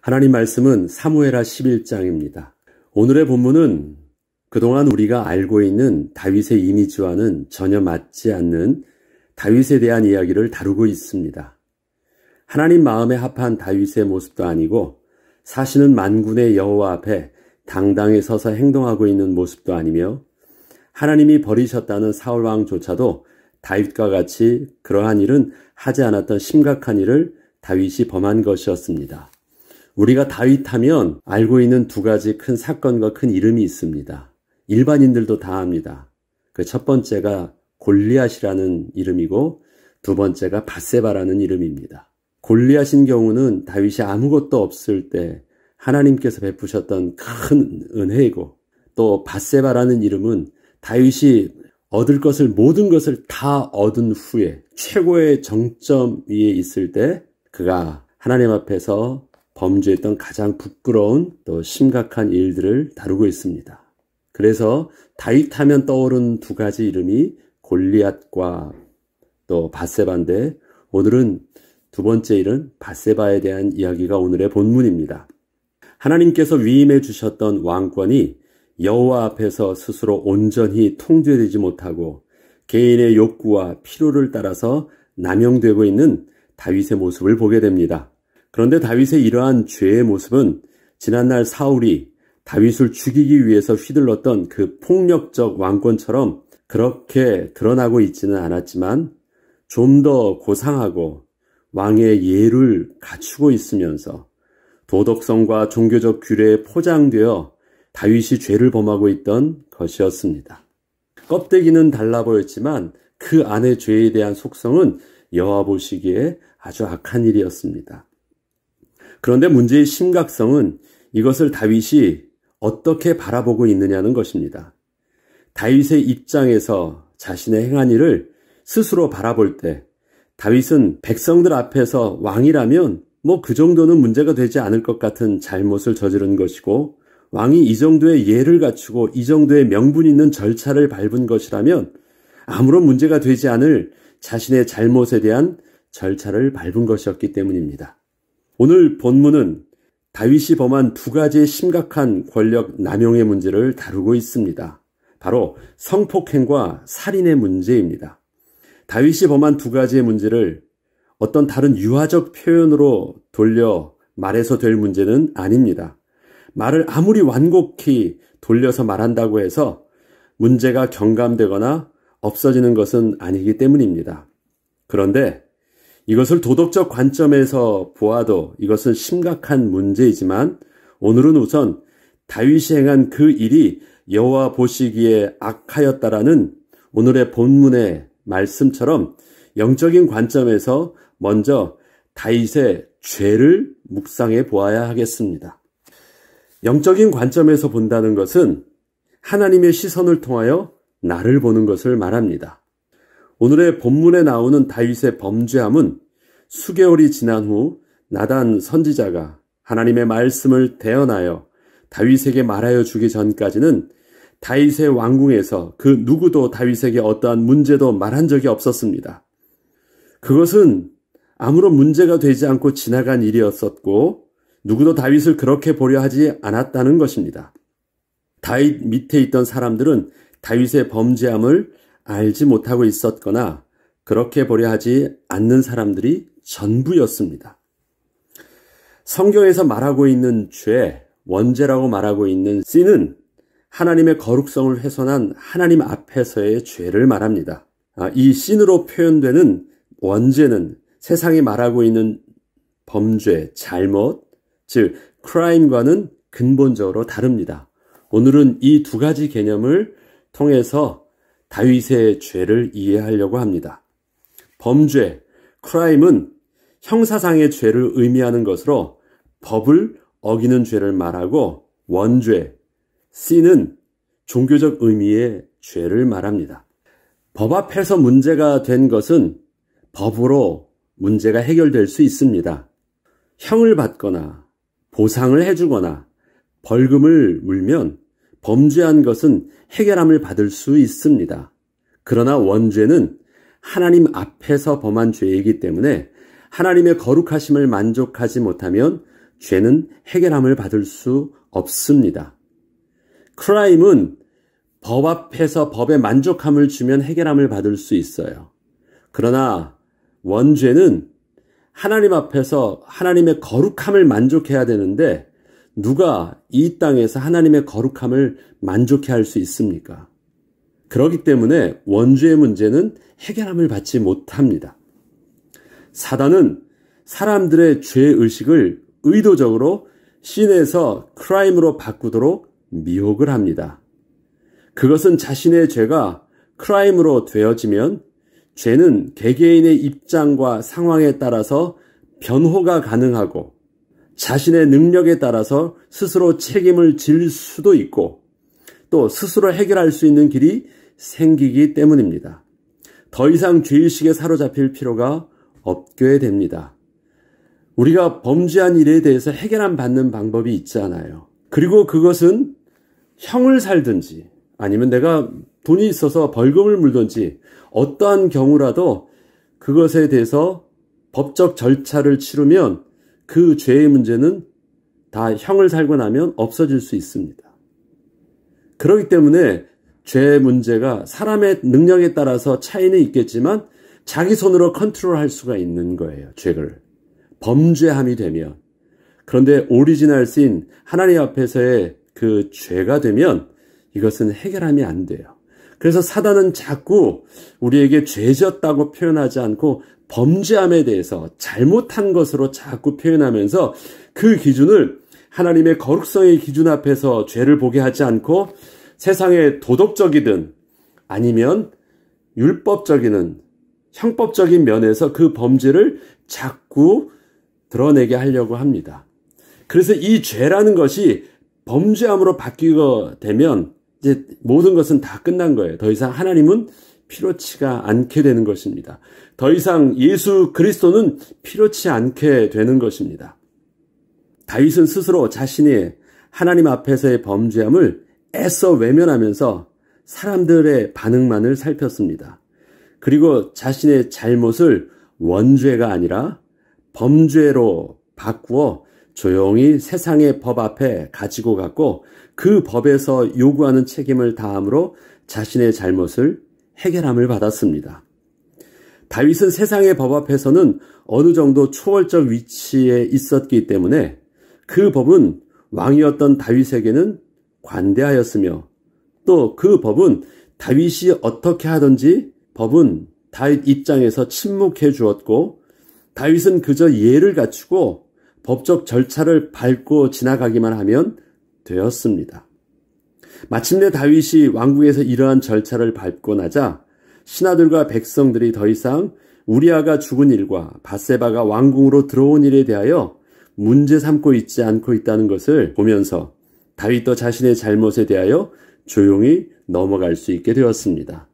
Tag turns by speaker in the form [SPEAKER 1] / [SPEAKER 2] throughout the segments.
[SPEAKER 1] 하나님 말씀은 사무엘하 11장입니다. 오늘의 본문은 그동안 우리가 알고 있는 다윗의 이미지와는 전혀 맞지 않는 다윗에 대한 이야기를 다루고 있습니다. 하나님 마음에 합한 다윗의 모습도 아니고 사시는 만군의 여호와 앞에 당당히 서서 행동하고 있는 모습도 아니며 하나님이 버리셨다는 사울 왕조차도 다윗과 같이 그러한 일은 하지 않았던 심각한 일을 다윗이 범한 것이었습니다. 우리가 다윗 하면 알고 있는 두 가지 큰 사건과 큰 이름이 있습니다. 일반인들도 다 압니다. 그 첫 번째가 골리앗이라는 이름이고 두 번째가 밧세바라는 이름입니다. 골리앗인 경우는 다윗이 아무것도 없을 때 하나님께서 베푸셨던 큰 은혜이고, 또 밧세바라는 이름은 다윗이 얻을 것을 모든 것을 다 얻은 후에 최고의 정점 위에 있을 때 그가 하나님 앞에서 범죄했던 가장 부끄러운 또 심각한 일들을 다루고 있습니다. 그래서 다윗 하면 떠오른 두 가지 이름이 골리앗과 또 밧세바인데, 오늘은 두 번째 일은 밧세바에 대한 이야기가 오늘의 본문입니다. 하나님께서 위임해 주셨던 왕권이 여호와 앞에서 스스로 온전히 통제되지 못하고 개인의 욕구와 필요를 따라서 남용되고 있는 다윗의 모습을 보게 됩니다. 그런데 다윗의 이러한 죄의 모습은 지난날 사울이 다윗을 죽이기 위해서 휘둘렀던 그 폭력적 왕권처럼 그렇게 드러나고 있지는 않았지만 좀 더 고상하고 왕의 예를 갖추고 있으면서 도덕성과 종교적 규례에 포장되어 다윗이 죄를 범하고 있던 것이었습니다. 껍데기는 달라 보였지만 그 안의 죄에 대한 속성은 여호와 보시기에 아주 악한 일이었습니다. 그런데 문제의 심각성은 이것을 다윗이 어떻게 바라보고 있느냐는 것입니다. 다윗의 입장에서 자신의 행한 일을 스스로 바라볼 때 다윗은 백성들 앞에서 왕이라면 그 정도는 문제가 되지 않을 것 같은 잘못을 저지른 것이고, 왕이 이 정도의 예를 갖추고 이 정도의 명분 있는 절차를 밟은 것이라면 아무런 문제가 되지 않을 자신의 잘못에 대한 절차를 밟은 것이었기 때문입니다. 오늘 본문은 다윗이 범한 두 가지의 심각한 권력 남용의 문제를 다루고 있습니다. 바로 성폭행과 살인의 문제입니다. 다윗이 범한 두 가지의 문제를 어떤 다른 유화적 표현으로 돌려 말해서 될 문제는 아닙니다. 말을 아무리 완곡히 돌려서 말한다고 해서 문제가 경감되거나 없어지는 것은 아니기 때문입니다. 그런데 이것을 도덕적 관점에서 보아도 이것은 심각한 문제이지만 오늘은 우선 다윗이 행한 그 일이 여호와 보시기에 악하였다라는 오늘의 본문의 말씀처럼 영적인 관점에서 먼저 다윗의 죄를 묵상해 보아야 하겠습니다. 영적인 관점에서 본다는 것은 하나님의 시선을 통하여 나를 보는 것을 말합니다. 오늘의 본문에 나오는 다윗의 범죄함은 수개월이 지난 후 나단 선지자가 하나님의 말씀을 대언하여 다윗에게 말하여 주기 전까지는 다윗의 왕궁에서 그 누구도 다윗에게 어떠한 문제도 말한 적이 없었습니다. 그것은 아무런 문제가 되지 않고 지나간 일이었었고 누구도 다윗을 그렇게 보려 하지 않았다는 것입니다. 다윗 밑에 있던 사람들은 다윗의 범죄함을 알지 못하고 있었거나 그렇게 보려 하지 않는 사람들이 전부였습니다. 성경에서 말하고 있는 죄, 원죄라고 말하고 있는 sin은 하나님의 거룩성을 훼손한 하나님 앞에서의 죄를 말합니다. 이 sin으로 표현되는 원죄는 세상이 말하고 있는 범죄, 잘못, 즉 crime과는 근본적으로 다릅니다. 오늘은 이 두 가지 개념을 통해서 다윗의 죄를 이해하려고 합니다. 범죄, crime은 형사상의 죄를 의미하는 것으로 법을 어기는 죄를 말하고, 원죄, sin은 종교적 의미의 죄를 말합니다. 법 앞에서 문제가 된 것은 법으로 문제가 해결될 수 있습니다. 형을 받거나 보상을 해주거나 벌금을 물면 범죄한 것은 해결함을 받을 수 있습니다. 그러나 원죄는 하나님 앞에서 범한 죄이기 때문에 하나님의 거룩하심을 만족하지 못하면 죄는 해결함을 받을 수 없습니다. 크라임은 법 앞에서 법에 만족함을 주면 해결함을 받을 수 있어요. 그러나 원죄는 하나님 앞에서 하나님의 거룩함을 만족해야 되는데 누가 이 땅에서 하나님의 거룩함을 만족해 할 수 있습니까? 그렇기 때문에 원죄의 문제는 해결함을 받지 못합니다. 사단은 사람들의 죄의식을 의도적으로 신에서 크라임으로 바꾸도록 미혹을 합니다. 그것은 자신의 죄가 크라임으로 되어지면 죄는 개개인의 입장과 상황에 따라서 변호가 가능하고 자신의 능력에 따라서 스스로 책임을 질 수도 있고 또 스스로 해결할 수 있는 길이 생기기 때문입니다. 더 이상 죄의식에 사로잡힐 필요가 없게 됩니다. 우리가 범죄한 일에 대해서 해결함 받는 방법이 있잖아요. 그리고 그것은 형을 살든지 아니면 내가 돈이 있어서 벌금을 물든지 어떠한 경우라도 그것에 대해서 법적 절차를 치르면 그 죄의 문제는 다 형을 살고 나면 없어질 수 있습니다. 그렇기 때문에 죄의 문제가 사람의 능력에 따라서 차이는 있겠지만 자기 손으로 컨트롤할 수가 있는 거예요. 죄를. 범죄함이 되면. 그런데 오리지널 신 하나님 앞에서의 그 죄가 되면 이것은 해결함이 안 돼요. 그래서 사단은 자꾸 우리에게 죄졌다고 표현하지 않고 범죄함에 대해서 잘못한 것으로 자꾸 표현하면서 그 기준을 하나님의 거룩성의 기준 앞에서 죄를 보게 하지 않고 세상의 도덕적이든 아니면 율법적이든 형법적인 면에서 그 범죄를 자꾸 드러내게 하려고 합니다. 그래서 이 죄라는 것이 범죄함으로 바뀌게 되면 이제 모든 것은 다 끝난 거예요. 더 이상 하나님은 필요치가 않게 되는 것입니다. 더 이상 예수 그리스도는 필요치 않게 되는 것입니다. 다윗은 스스로 자신이 하나님 앞에서의 범죄함을 애써 외면하면서 사람들의 반응만을 살폈습니다. 그리고 자신의 잘못을 원죄가 아니라 범죄로 바꾸어 조용히 세상의 법 앞에 가지고 갔고 그 법에서 요구하는 책임을 다함으로 자신의 잘못을 해결함을 받았습니다. 다윗은 세상의 법 앞에서는 어느 정도 초월적 위치에 있었기 때문에 그 법은 왕이었던 다윗에게는 관대하였으며 또 그 법은 다윗이 어떻게 하든지 법은 다윗 입장에서 침묵해 주었고 다윗은 그저 예를 갖추고 법적 절차를 밟고 지나가기만 하면 되었습니다. 마침내 다윗이 왕궁에서 이러한 절차를 밟고 나자 신하들과 백성들이 더 이상 우리아가 죽은 일과 밧세바가 왕궁으로 들어온 일에 대하여 문제 삼고 있지 않고 있다는 것을 보면서 다윗도 자신의 잘못에 대하여 조용히 넘어갈 수 있게 되었습니다.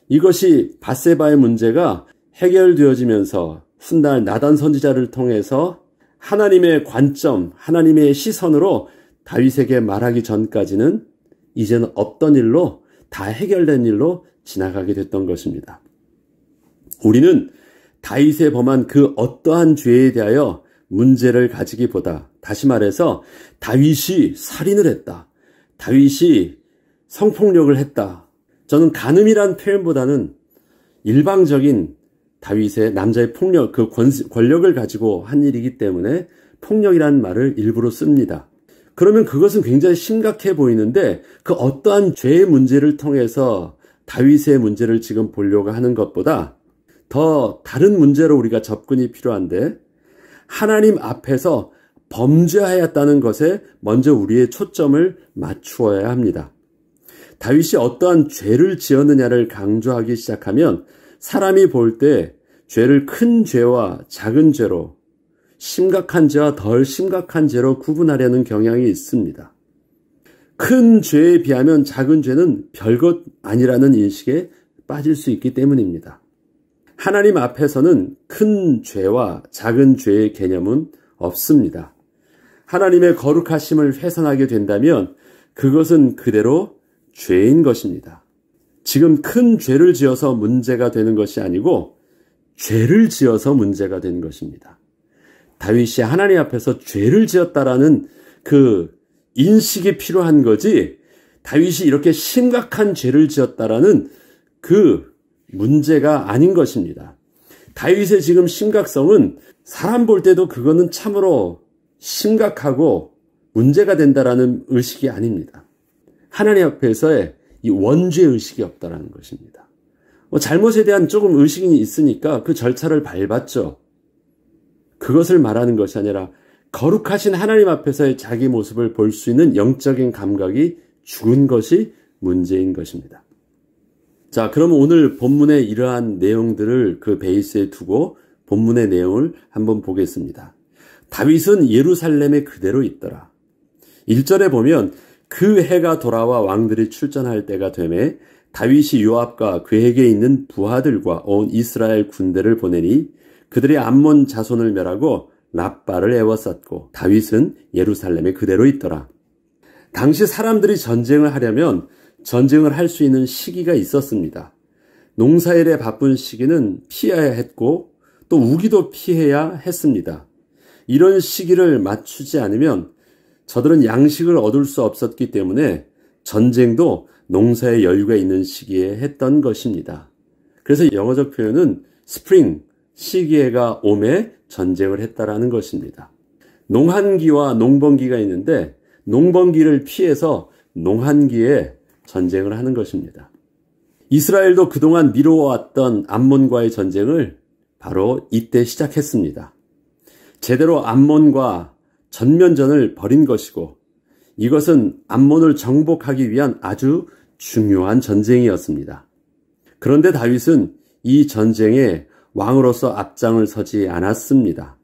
[SPEAKER 1] 이것이 밧세바의 문제가 해결되어지면서 훗날 나단 선지자를 통해서 하나님의 관점, 하나님의 시선으로 다윗에게 말하기 전까지는 이제는 없던 일로 다 해결된 일로 지나가게 됐던 것입니다. 우리는 다윗의 범한 그 어떠한 죄에 대하여 문제를 가지기보다 다시 말해서 다윗이 살인을 했다. 다윗이 성폭력을 했다. 저는 간음이란 표현보다는 일방적인 다윗의 남자의 폭력, 그 권력을 가지고 한 일이기 때문에 폭력이라는 말을 일부러 씁니다. 그러면 그것은 굉장히 심각해 보이는데 그 어떠한 죄의 문제를 통해서 다윗의 문제를 지금 보려고 하는 것보다 더 다른 문제로 우리가 접근이 필요한데 하나님 앞에서 범죄하였다는 것에 먼저 우리의 초점을 맞추어야 합니다. 다윗이 어떠한 죄를 지었느냐를 강조하기 시작하면 사람이 볼 때 죄를 큰 죄와 작은 죄로 심각한 죄와 덜 심각한 죄로 구분하려는 경향이 있습니다. 큰 죄에 비하면 작은 죄는 별것 아니라는 인식에 빠질 수 있기 때문입니다. 하나님 앞에서는 큰 죄와 작은 죄의 개념은 없습니다. 하나님의 거룩하심을 훼손하게 된다면 그것은 그대로 죄인 것입니다. 지금 큰 죄를 지어서 문제가 되는 것이 아니고 죄를 지어서 문제가 되는 것입니다. 다윗이 하나님 앞에서 죄를 지었다라는 그 인식이 필요한 거지, 다윗이 이렇게 심각한 죄를 지었다라는 그 문제가 아닌 것입니다. 다윗의 지금 심각성은 사람 볼 때도 그거는 참으로 심각하고 문제가 된다라는 의식이 아닙니다. 하나님 앞에서의 이 원죄 의식이 없다라는 것입니다. 잘못에 대한 조금 의식이 있으니까 그 절차를 밟았죠. 그것을 말하는 것이 아니라 거룩하신 하나님 앞에서의 자기 모습을 볼 수 있는 영적인 감각이 죽은 것이 문제인 것입니다. 자, 그럼 오늘 본문의 이러한 내용들을 그 베이스에 두고 본문의 내용을 한번 보겠습니다. 다윗은 예루살렘에 그대로 있더라. 1절에 보면 그 해가 돌아와 왕들이 출전할 때가 되매 다윗이 요압과 그에게 있는 부하들과 온 이스라엘 군대를 보내니 그들이 암몬 자손을 멸하고 랍바를 에워쌌고 다윗은 예루살렘에 그대로 있더라. 당시 사람들이 전쟁을 하려면 전쟁을 할 수 있는 시기가 있었습니다. 농사일에 바쁜 시기는 피해야 했고 또 우기도 피해야 했습니다. 이런 시기를 맞추지 않으면 저들은 양식을 얻을 수 없었기 때문에 전쟁도 농사의 여유가 있는 시기에 했던 것입니다. 그래서 영어적 표현은 스프링, 시기해가 오매 전쟁을 했다라는 것입니다. 농한기와 농번기가 있는데 농번기를 피해서 농한기에 전쟁을 하는 것입니다. 이스라엘도 그동안 미뤄왔던 암몬과의 전쟁을 바로 이때 시작했습니다. 제대로 암몬과 전면전을 벌인 것이고 이것은 암몬을 정복하기 위한 아주 중요한 전쟁이었습니다. 그런데 다윗은 이 전쟁에 왕으로서 앞장을 서지 않았습니다.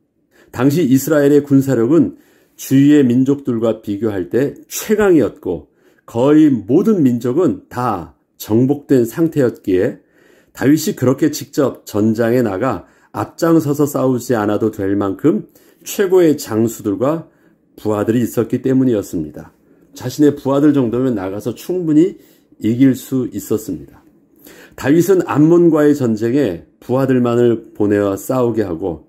[SPEAKER 1] 당시 이스라엘의 군사력은 주위의 민족들과 비교할 때 최강이었고 거의 모든 민족은 다 정복된 상태였기에 다윗이 그렇게 직접 전장에 나가 앞장서서 싸우지 않아도 될 만큼 최고의 장수들과 부하들이 있었기 때문이었습니다. 자신의 부하들 정도면 나가서 충분히 이길 수 있었습니다. 다윗은 암몬과의 전쟁에 부하들만을 보내어 싸우게 하고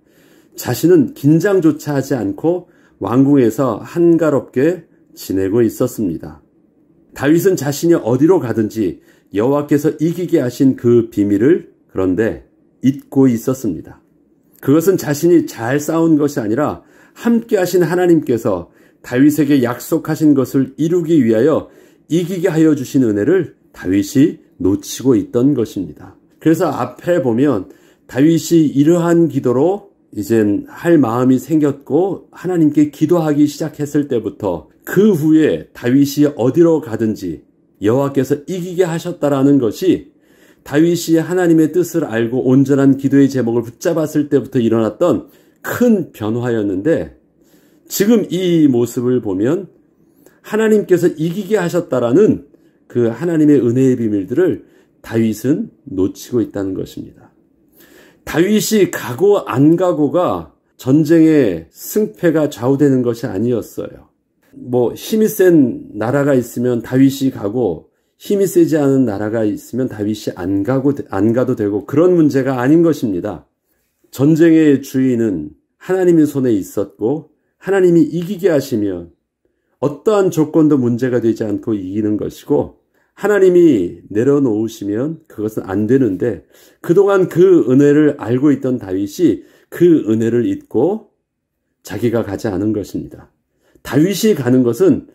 [SPEAKER 1] 자신은 긴장조차 하지 않고 왕궁에서 한가롭게 지내고 있었습니다. 다윗은 자신이 어디로 가든지 여호와께서 이기게 하신 그 비밀을 그런데 잊고 있었습니다. 그것은 자신이 잘 싸운 것이 아니라 함께 하신 하나님께서 다윗에게 약속하신 것을 이루기 위하여 이기게 하여 주신 은혜를 다윗이 놓치고 있던 것입니다. 그래서 앞에 보면 다윗이 이러한 기도로 이젠 할 마음이 생겼고 하나님께 기도하기 시작했을 때부터 그 후에 다윗이 어디로 가든지 여호와께서 이기게 하셨다라는 것이 다윗이 하나님의 뜻을 알고 온전한 기도의 제목을 붙잡았을 때부터 일어났던 큰 변화였는데 지금 이 모습을 보면 하나님께서 이기게 하셨다라는 그 하나님의 은혜의 비밀들을 다윗은 놓치고 있다는 것입니다. 다윗이 가고 안 가고가 전쟁의 승패가 좌우되는 것이 아니었어요. 힘이 센 나라가 있으면 다윗이 가고 힘이 세지 않은 나라가 있으면 다윗이 안 가도 되고 그런 문제가 아닌 것입니다. 전쟁의 주인은 하나님의 손에 있었고 하나님이 이기게 하시면 어떠한 조건도 문제가 되지 않고 이기는 것이고 하나님이 내려놓으시면 그것은 안 되는데 그동안 그 은혜를 알고 있던 다윗이 그 은혜를 잊고 자기가 가지 않은 것입니다. 다윗이 가는 것은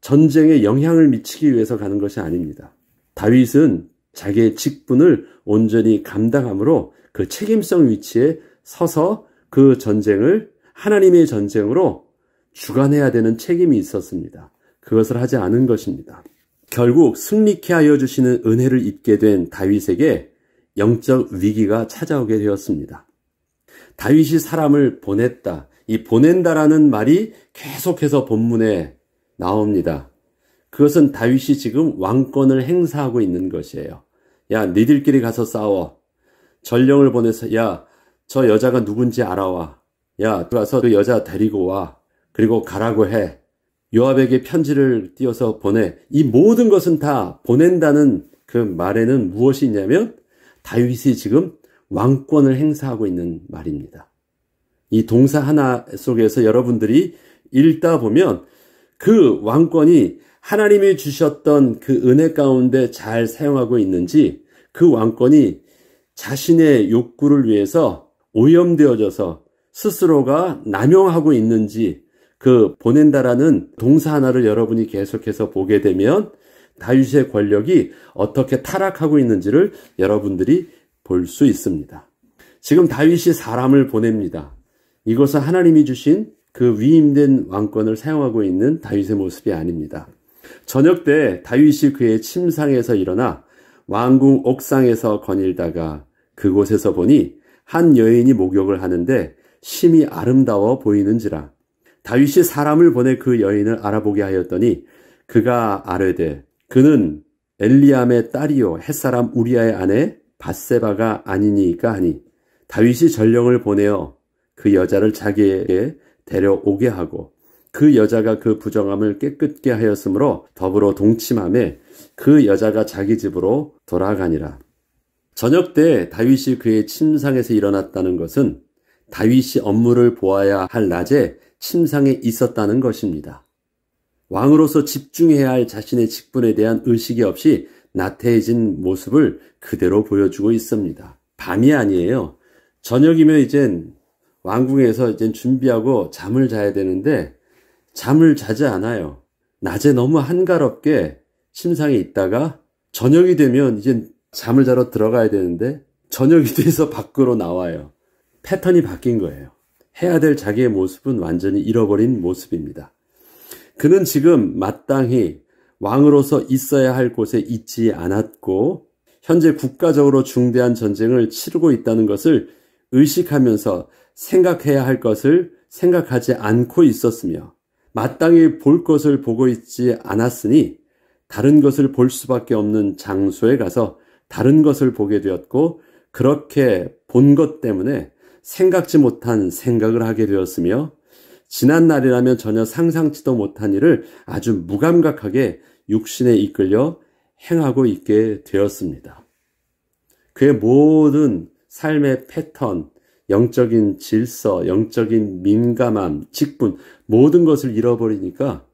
[SPEAKER 1] 전쟁에 영향을 미치기 위해서 가는 것이 아닙니다. 다윗은 자기의 직분을 온전히 감당함으로 그 책임성 위치에 서서 그 전쟁을 하나님의 전쟁으로 주관해야 되는 책임이 있었습니다. 그것을 하지 않은 것입니다. 결국 승리케 하여 주시는 은혜를 잊게 된 다윗에게 영적 위기가 찾아오게 되었습니다. 다윗이 사람을 보냈다. 이 보낸다라는 말이 계속해서 본문에 나옵니다. 그것은 다윗이 지금 왕권을 행사하고 있는 것이에요. 야, 니들끼리 가서 싸워. 전령을 보내서 야, 저 여자가 누군지 알아와. 야, 가서 그 여자 데리고 와. 그리고 가라고 해. 요압에게 편지를 띄워서 보내. 이 모든 것은 다 보낸다는 그 말에는 무엇이 있냐면 다윗이 지금 왕권을 행사하고 있는 말입니다. 이 동사 하나 속에서 여러분들이 읽다 보면 그 왕권이 하나님이 주셨던 그 은혜 가운데 잘 사용하고 있는지, 그 왕권이 자신의 욕구를 위해서 오염되어져서 스스로가 남용하고 있는지, 그 보낸다라는 동사 하나를 여러분이 계속해서 보게 되면 다윗의 권력이 어떻게 타락하고 있는지를 여러분들이 볼 수 있습니다. 지금 다윗이 사람을 보냅니다. 이것은 하나님이 주신 그 위임된 왕권을 사용하고 있는 다윗의 모습이 아닙니다. 저녁 때 다윗이 그의 침상에서 일어나 왕궁 옥상에서 거닐다가 그곳에서 보니 한 여인이 목욕을 하는데 심히 아름다워 보이는지라. 다윗이 사람을 보내 그 여인을 알아보게 하였더니 그가 아뢰되 그는 엘리암의 딸이요 햇사람 우리아의 아내 밧세바가 아니니까 하니, 다윗이 전령을 보내어 그 여자를 자기에게 데려오게 하고 그 여자가 그 부정함을 깨끗게 하였으므로 더불어 동침하며 그 여자가 자기 집으로 돌아가니라. 저녁 때 다윗이 그의 침상에서 일어났다는 것은 다윗이 업무를 보아야 할 낮에 침상에 있었다는 것입니다. 왕으로서 집중해야 할 자신의 직분에 대한 의식이 없이 나태해진 모습을 그대로 보여주고 있습니다. 밤이 아니에요. 저녁이면 이젠 왕궁에서 이젠 준비하고 잠을 자야 되는데 잠을 자지 않아요. 낮에 너무 한가롭게 침상에 있다가 저녁이 되면 이젠 잠을 자러 들어가야 되는데 저녁이 돼서 밖으로 나와요. 패턴이 바뀐 거예요. 해야 될 자기의 모습은 완전히 잃어버린 모습입니다. 그는 지금 마땅히 왕으로서 있어야 할 곳에 있지 않았고 현재 국가적으로 중대한 전쟁을 치르고 있다는 것을 의식하면서 생각해야 할 것을 생각하지 않고 있었으며 마땅히 볼 것을 보고 있지 않았으니 다른 것을 볼 수밖에 없는 장소에 가서 다른 것을 보게 되었고 그렇게 본 것 때문에 생각지 못한 생각을 하게 되었으며 지난 날이라면 전혀 상상치도 못한 일을 아주 무감각하게 육신에 이끌려 행하고 있게 되었습니다. 그의 모든 삶의 패턴, 영적인 질서, 영적인 민감함, 직분, 모든 것을 잃어버리니까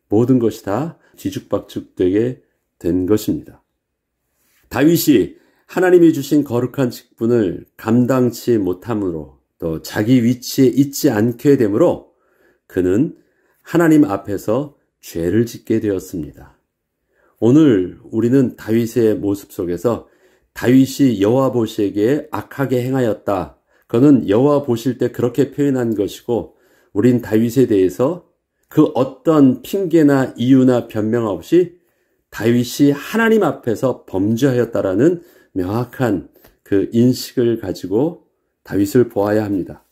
[SPEAKER 1] 모든 것이 다 뒤죽박죽되게 된 것입니다. 다윗이 하나님이 주신 거룩한 직분을 감당치 못함으로 또 자기 위치에 있지 않게 되므로 그는 하나님 앞에서 죄를 짓게 되었습니다. 오늘 우리는 다윗의 모습 속에서 다윗이 여호와 보시기에 악하게 행하였다. 그는 여호와 보실 때 그렇게 표현한 것이고 우린 다윗에 대해서 그 어떤 핑계나 이유나 변명 없이 다윗이 하나님 앞에서 범죄하였다라는 명확한 그 인식을 가지고 다윗을 보아야 합니다.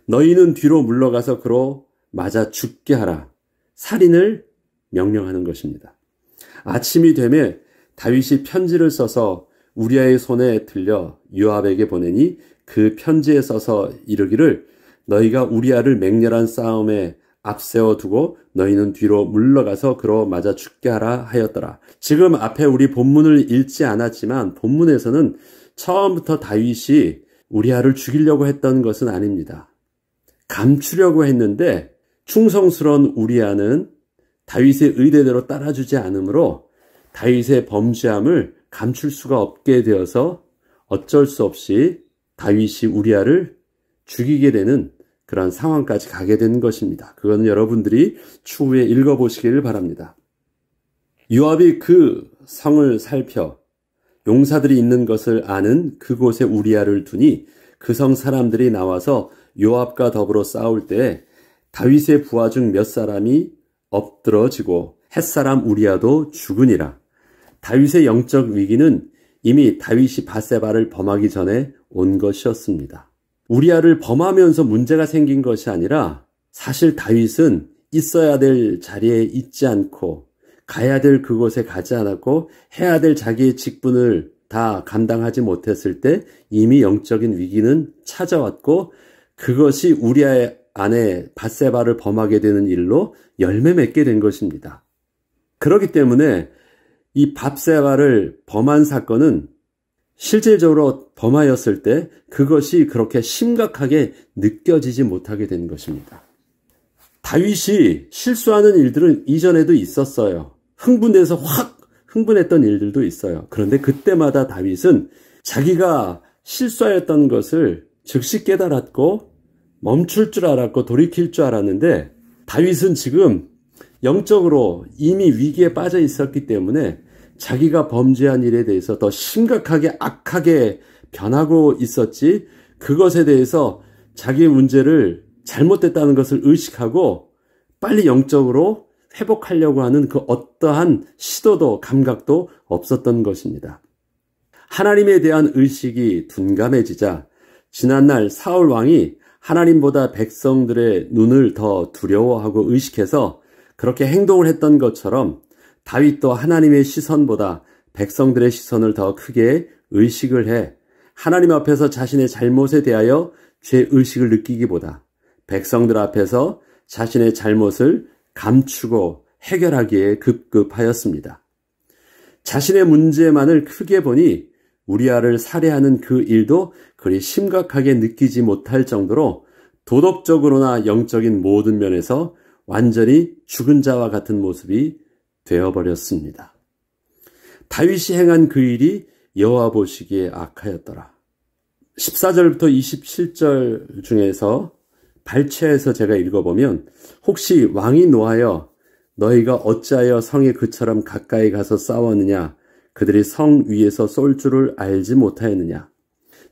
[SPEAKER 1] 너희는 뒤로 물러가서 그로 맞아 죽게 하라. 살인을 명령하는 것입니다. 아침이 되매 다윗이 편지를 써서 우리아의 손에 들려 요압에게 보내니 그 편지에 써서 이르기를 너희가 우리아를 맹렬한 싸움에 앞세워 두고 너희는 뒤로 물러가서 그로 맞아 죽게 하라 하였더라. 지금 앞에 우리 본문을 읽지 않았지만 본문에서는 처음부터 다윗이 우리아를 죽이려고 했던 것은 아닙니다. 감추려고 했는데 충성스러운 우리아는 다윗의 의대대로 따라주지 않으므로 다윗의 범죄함을 감출 수가 없게 되어서 어쩔 수 없이 다윗이 우리아를 죽이게 되는 그런 상황까지 가게 된 것입니다. 그건 여러분들이 추후에 읽어보시기를 바랍니다. 요압이 그 성을 살펴 용사들이 있는 것을 아는 그곳에 우리아를 두니 그 성 사람들이 나와서 요압과 더불어 싸울 때 다윗의 부하 중 몇 사람이 엎드러지고 햇사람 우리아도 죽으니라. 다윗의 영적 위기는 이미 다윗이 밧세바를 범하기 전에 온 것이었습니다. 우리아를 범하면서 문제가 생긴 것이 아니라 사실 다윗은 있어야 될 자리에 있지 않고 가야 될 그곳에 가지 않았고 해야 될 자기의 직분을 다 감당하지 못했을 때 이미 영적인 위기는 찾아왔고 그것이 우리아의 아내 밧세바를 범하게 되는 일로 열매 맺게 된 것입니다. 그렇기 때문에 이 밧세바를 범한 사건은 실질적으로 범하였을 때 그것이 그렇게 심각하게 느껴지지 못하게 된 것입니다. 다윗이 실수하는 일들은 이전에도 있었어요. 흥분해서 확 흥분했던 일들도 있어요. 그런데 그때마다 다윗은 자기가 실수하였던 것을 즉시 깨달았고 멈출 줄 알았고 돌이킬 줄 알았는데, 다윗은 지금 영적으로 이미 위기에 빠져 있었기 때문에 자기가 범죄한 일에 대해서 더 심각하게 악하게 변하고 있었지, 그것에 대해서 자기의 문제를 잘못됐다는 것을 의식하고 빨리 영적으로 회복하려고 하는 그 어떠한 시도도 감각도 없었던 것입니다. 하나님에 대한 의식이 둔감해지자 지난날 사울 왕이 하나님보다 백성들의 눈을 더 두려워하고 의식해서 그렇게 행동을 했던 것처럼 다윗도 하나님의 시선보다 백성들의 시선을 더 크게 의식을 해 하나님 앞에서 자신의 잘못에 대하여 죄의식을 느끼기보다 백성들 앞에서 자신의 잘못을 감추고 해결하기에 급급하였습니다. 자신의 문제만을 크게 보니 우리아를 살해하는 그 일도 그리 심각하게 느끼지 못할 정도로 도덕적으로나 영적인 모든 면에서 완전히 죽은 자와 같은 모습이 되어버렸습니다. 다윗이 행한 그 일이 여호와 보시기에 악하였더라. 14절부터 27절 중에서 발췌해서 제가 읽어보면, 혹시 왕이 노하여 너희가 어찌하여 성에 그처럼 가까이 가서 싸웠느냐, 그들이 성 위에서 쏠 줄을 알지 못하였느냐.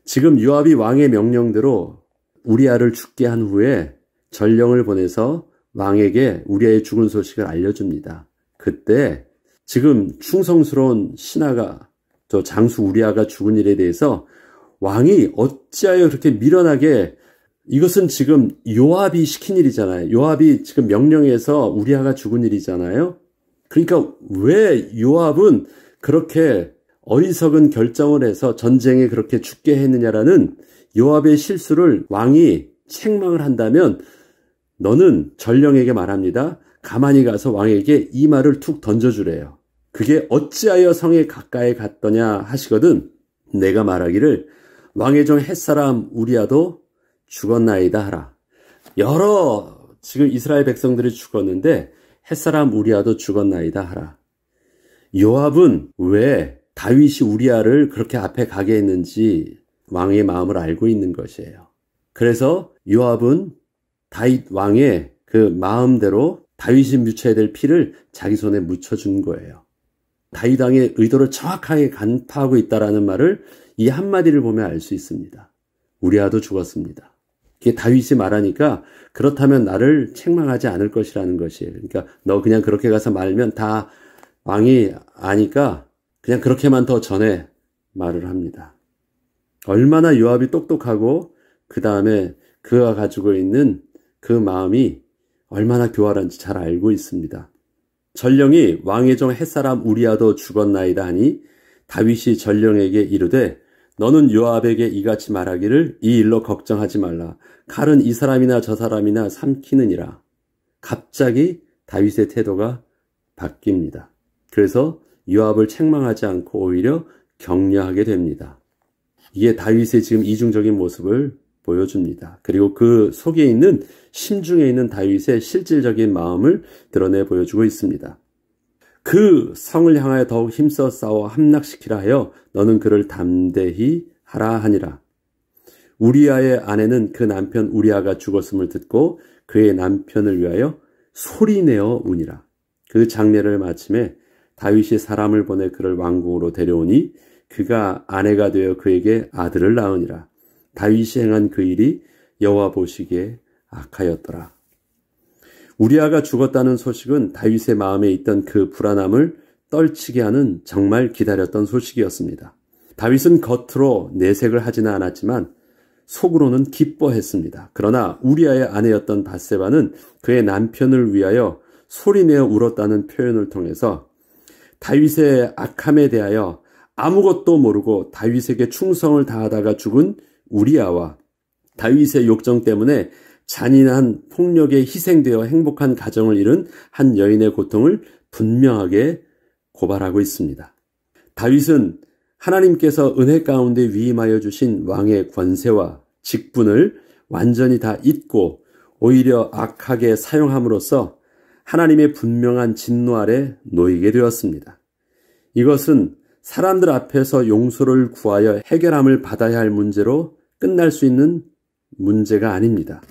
[SPEAKER 1] 지금 요압이 왕의 명령대로 우리아를 죽게 한 후에 전령을 보내서 왕에게 우리아의 죽은 소식을 알려줍니다. 그때 지금 충성스러운 신하가, 저 장수 우리아가 죽은 일에 대해서 왕이 어찌하여 그렇게 미련하게, 이것은 지금 요압이 시킨 일이잖아요. 요압이 지금 명령해서 우리아가 죽은 일이잖아요. 그러니까 왜 요압은 그렇게 어리석은 결정을 해서 전쟁에 그렇게 죽게 했느냐라는 요압의 실수를 왕이 책망을 한다면, 너는 전령에게 말합니다. 가만히 가서 왕에게 이 말을 툭 던져주래요. 그게 어찌하여 성에 가까이 갔더냐 하시거든 내가 말하기를 왕의 종 햇사람 우리아도 죽었나이다 하라. 여러 지금 이스라엘 백성들이 죽었는데 햇사람 우리아도 죽었나이다 하라. 요압은 왜 다윗이 우리아를 그렇게 앞에 가게 했는지 왕의 마음을 알고 있는 것이에요. 그래서 요압은 다윗 왕의 그 마음대로 다윗이 묻혀야 될 피를 자기 손에 묻혀준 거예요. 다윗 왕의 의도를 정확하게 간파하고 있다라는 말을 이 한마디를 보면 알 수 있습니다. 우리아도 죽었습니다. 이게 다윗이 말하니까 그렇다면 나를 책망하지 않을 것이라는 것이에요. 그러니까 너 그냥 그렇게 가서 말면 다 왕이 아니까 그냥 그렇게만 더 전해 말을 합니다. 얼마나 요압이 똑똑하고 그 다음에 그가 가지고 있는 그 마음이 얼마나 교활한지 잘 알고 있습니다. 전령이 왕의 종 햇사람 우리아도 죽었나이다 하니 다윗이 전령에게 이르되 너는 요압에게 이같이 말하기를 이 일로 걱정하지 말라. 칼은 이 사람이나 저 사람이나 삼키느니라. 갑자기 다윗의 태도가 바뀝니다. 그래서 요압을 책망하지 않고 오히려 격려하게 됩니다. 이게 다윗의 지금 이중적인 모습을 보여줍니다. 그리고 그 속에 있는 심중에 있는 다윗의 실질적인 마음을 드러내 보여주고 있습니다. 그 성을 향하여 더욱 힘써 싸워 함락시키라 하여 너는 그를 담대히 하라 하니라. 우리아의 아내는 그 남편 우리아가 죽었음을 듣고 그의 남편을 위하여 소리내어 우니라. 그 장례를 마침에 다윗이 사람을 보내 그를 왕궁으로 데려오니 그가 아내가 되어 그에게 아들을 낳으니라. 다윗이 행한 그 일이 여호와 보시기에 악하였더라. 우리아가 죽었다는 소식은 다윗의 마음에 있던 그 불안함을 떨치게 하는 정말 기다렸던 소식이었습니다. 다윗은 겉으로 내색을 하지는 않았지만 속으로는 기뻐했습니다. 그러나 우리아의 아내였던 밧세바는 그의 남편을 위하여 소리내어 울었다는 표현을 통해서 다윗의 악함에 대하여 아무것도 모르고 다윗에게 충성을 다하다가 죽은 우리아와 다윗의 욕정 때문에 잔인한 폭력에 희생되어 행복한 가정을 이룬 한 여인의 고통을 분명하게 고발하고 있습니다. 다윗은 하나님께서 은혜 가운데 위임하여 주신 왕의 권세와 직분을 완전히 다 잊고 오히려 악하게 사용함으로써 하나님의 분명한 진노 아래 놓이게 되었습니다. 이것은 사람들 앞에서 용서를 구하여 해결함을 받아야 할 문제로 끝날 수 있는 문제가 아닙니다.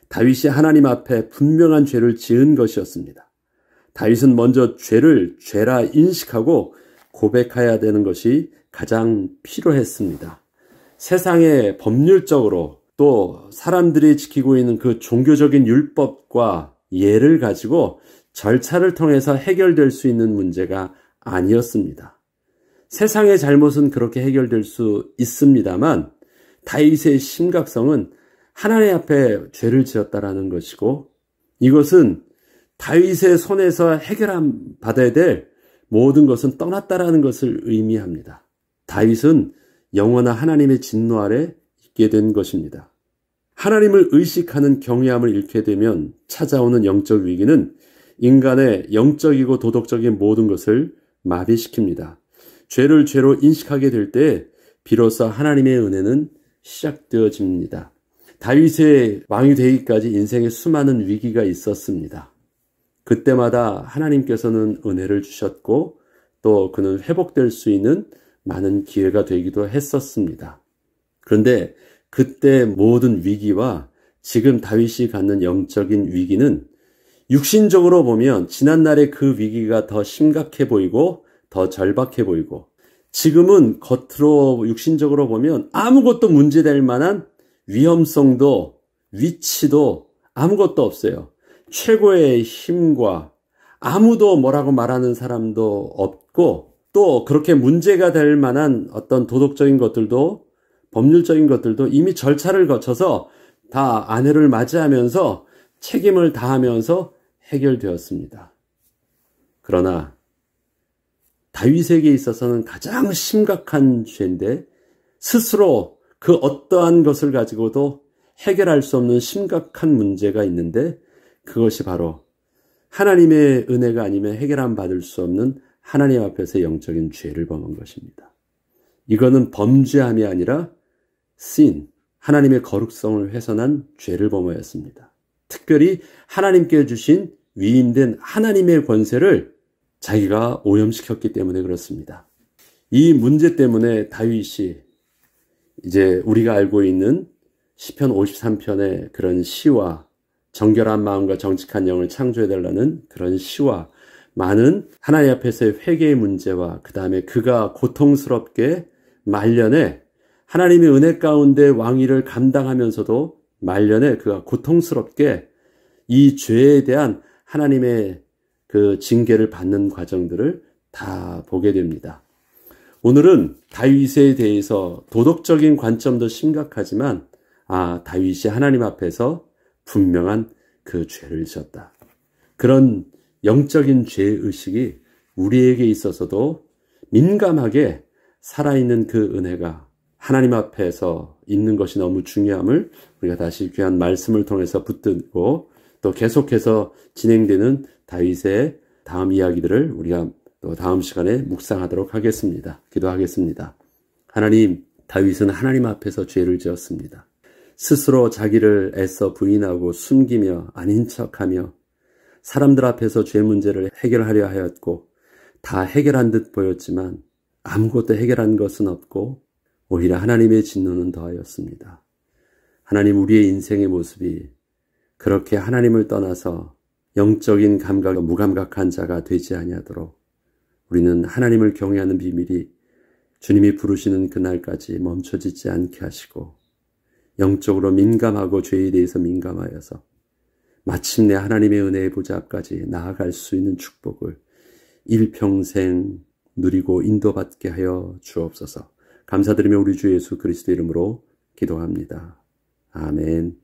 [SPEAKER 1] 다윗이 하나님 앞에 분명한 죄를 지은 것이었습니다. 다윗은 먼저 죄를 죄라 인식하고 고백해야 되는 것이 가장 필요했습니다. 세상의 법률적으로 또 사람들이 지키고 있는 그 종교적인 율법과 예를 가지고 절차를 통해서 해결될 수 있는 문제가 아니었습니다. 세상의 잘못은 그렇게 해결될 수 있습니다만 다윗의 심각성은 하나님 앞에 죄를 지었다라는 것이고 이것은 다윗의 손에서 해결함 받아야 될 모든 것은 떠났다라는 것을 의미합니다. 다윗은 영원한 하나님의 진노 아래 있게 된 것입니다. 하나님을 의식하는 경외함을 잃게 되면 찾아오는 영적 위기는 인간의 영적이고 도덕적인 모든 것을 마비시킵니다. 죄를 죄로 인식하게 될 때 비로소 하나님의 은혜는 시작되어집니다. 다윗의 왕이 되기까지 인생에 수많은 위기가 있었습니다. 그때마다 하나님께서는 은혜를 주셨고 또 그는 회복될 수 있는 많은 기회가 되기도 했었습니다. 그런데 그때 모든 위기와 지금 다윗이 갖는 영적인 위기는 육신적으로 보면 지난날의 그 위기가 더 심각해 보이고 더 절박해 보이고 지금은 겉으로 육신적으로 보면 아무것도 문제될 만한 위험성도 위치도 아무것도 없어요. 최고의 힘과 아무도 뭐라고 말하는 사람도 없고 또 그렇게 문제가 될 만한 어떤 도덕적인 것들도 법률적인 것들도 이미 절차를 거쳐서 다 아내를 맞이하면서 책임을 다하면서 해결되었습니다. 그러나 다윗에게 있어서는 가장 심각한 죄인데 스스로 그 어떠한 것을 가지고도 해결할 수 없는 심각한 문제가 있는데 그것이 바로 하나님의 은혜가 아니면 해결함 받을 수 없는 하나님 앞에서 영적인 죄를 범한 것입니다. 이거는 범죄함이 아니라 sin, 하나님의 거룩성을 훼손한 죄를 범하였습니다. 특별히 하나님께 주신 위임된 하나님의 권세를 자기가 오염시켰기 때문에 그렇습니다. 이 문제 때문에 다윗이 이제 우리가 알고 있는 시편 53편의 그런 시와 정결한 마음과 정직한 영을 창조해달라는 그런 시와 많은 하나님 앞에서의 회개의 문제와 그 다음에 그가 고통스럽게 말년에 하나님의 은혜 가운데 왕위를 감당하면서도 말년에 그가 고통스럽게 이 죄에 대한 하나님의 그 징계를 받는 과정들을 다 보게 됩니다. 오늘은 다윗에 대해서 도덕적인 관점도 심각하지만 다윗이 하나님 앞에서 분명한 그 죄를 지었다. 그런 영적인 죄의식이 우리에게 있어서도 민감하게 살아있는 그 은혜가 하나님 앞에서 있는 것이 너무 중요함을 우리가 다시 귀한 말씀을 통해서 붙들고 또 계속해서 진행되는 다윗의 다음 이야기들을 우리가 또 다음 시간에 묵상하도록 하겠습니다. 기도하겠습니다. 하나님, 다윗은 하나님 앞에서 죄를 지었습니다. 스스로 자기를 애써 부인하고 숨기며 아닌 척하며 사람들 앞에서 죄 문제를 해결하려 하였고 다 해결한 듯 보였지만 아무것도 해결한 것은 없고 오히려 하나님의 진노는 더하였습니다. 하나님, 우리의 인생의 모습이 그렇게 하나님을 떠나서 영적인 감각과 무감각한 자가 되지 아니하도록 우리는 하나님을 경외하는 비밀이 주님이 부르시는 그날까지 멈춰지지 않게 하시고 영적으로 민감하고 죄에 대해서 민감하여서 마침내 하나님의 은혜의 보좌 앞까지 나아갈 수 있는 축복을 일평생 누리고 인도받게 하여 주옵소서. 감사드리며 우리 주 예수 그리스도 이름으로 기도합니다. 아멘.